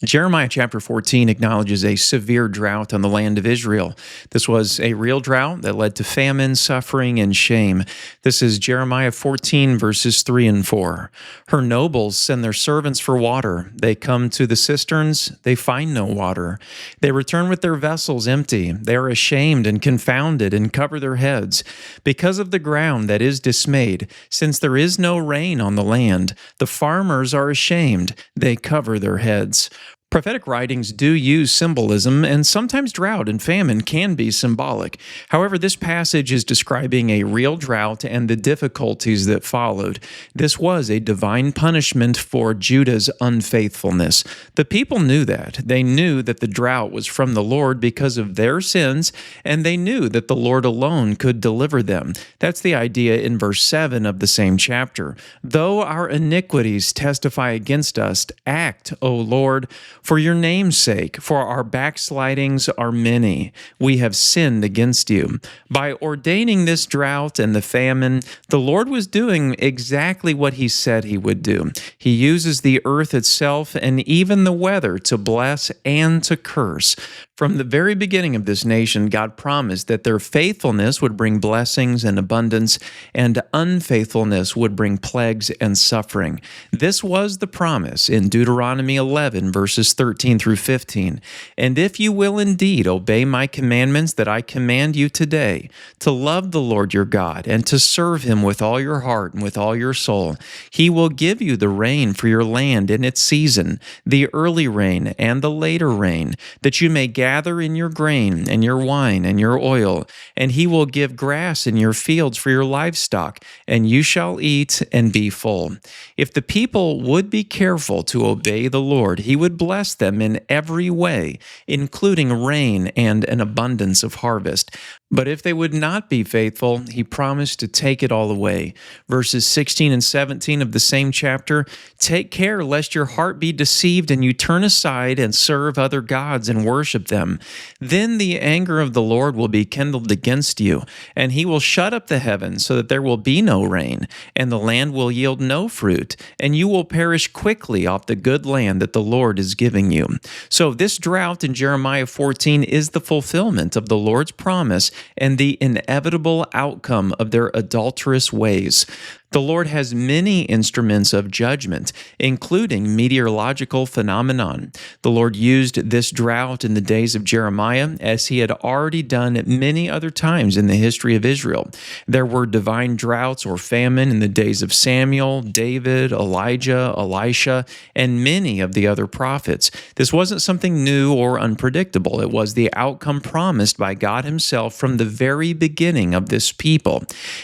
Jeremiah chapter 14 acknowledges a severe drought on the land of Israel. This was a real drought that led to famine, suffering, and shame. This is Jeremiah 14, verses 3 and 4. Her nobles send their servants for water. They come to the cisterns, they find no water. They return with their vessels empty. They are ashamed and confounded and cover their heads. Because of the ground that is dismayed, since there is no rain on the land, the farmers are ashamed. They cover their heads. Prophetic writings do use symbolism, and sometimes drought and famine can be symbolic. However, this passage is describing a real drought and the difficulties that followed. This was a divine punishment for Judah's unfaithfulness. The people knew that. They knew that the drought was from the Lord because of their sins, and they knew that the Lord alone could deliver them. That's the idea in verse 7 of the same chapter. Though our iniquities testify against us, act, O Lord, for your name's sake, for our backslidings are many. We have sinned against you. By ordaining this drought and the famine, the Lord was doing exactly what he said he would do. He uses the earth itself and even the weather to bless and to curse. From the very beginning of this nation, God promised that their faithfulness would bring blessings and abundance, and unfaithfulness would bring plagues and suffering. This was the promise in Deuteronomy 11, verses 13 through 15. And if you will indeed obey my commandments that I command you today, to love the Lord your God and to serve him with all your heart and with all your soul, he will give you the rain for your land in its season, the early rain and the later rain, that you may gather in your grain and your wine and your oil, and he will give grass in your fields for your livestock, and you shall eat and be full. If the people would be careful to obey the Lord, he would bless them in every way, including rain and an abundance of harvest. But if they would not be faithful, he promised to take it all away. Verses 16 and 17 of the same chapter, take care lest your heart be deceived and you turn aside and serve other gods and worship them. Then the anger of the Lord will be kindled against you, and he will shut up the heavens so that there will be no rain, and the land will yield no fruit, and you will perish quickly off the good land that the Lord is giving you. So this drought in Jeremiah 14 is the fulfillment of the Lord's promise and the inevitable outcome of their adulterous ways. The Lord has many instruments of judgment, including meteorological phenomenon. The Lord used this drought in the days of Jeremiah, as he had already done many other times in the history of Israel. There were divine droughts or famine in the days of Samuel, David, Elijah, Elisha, and many of the other prophets. This wasn't something new or unpredictable. It was the outcome promised by God himself from the very beginning of this people.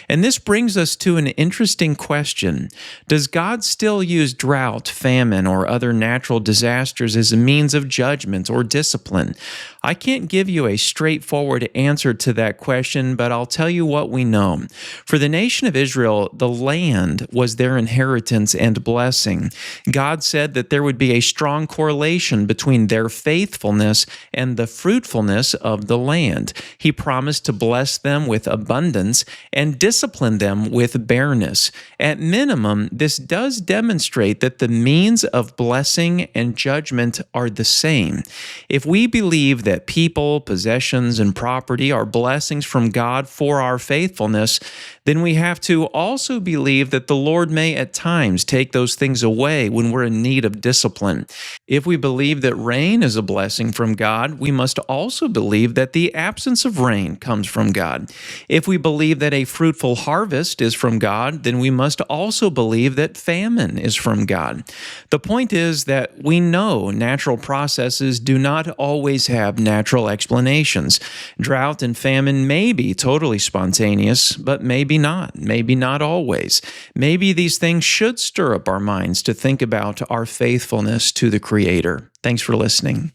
And this brings us to an interesting question. Does God still use drought, famine, or other natural disasters as a means of judgment or discipline? I can't give you a straightforward answer to that question, but I'll tell you what we know. For the nation of Israel, the land was their inheritance and blessing. God said that there would be a strong correlation between their faithfulness and the fruitfulness of the land. He promised to bless them with abundance and discipline them with barrenness. At minimum, this does demonstrate that the means of blessing and judgment are the same. If we believe that people, possessions, and property are blessings from God for our faithfulness, then we have to also believe that the Lord may at times take those things away when we're in need of discipline. If we believe that rain is a blessing from God, we must also believe that the absence of rain comes from God. If we believe that a fruitful harvest is from God, then we must also believe that famine is from God. The point is that we know natural processes do not always have natural explanations. Drought and famine may be totally spontaneous, but maybe not always. Maybe these things should stir up our minds to think about our faithfulness to the Creator. Thanks for listening.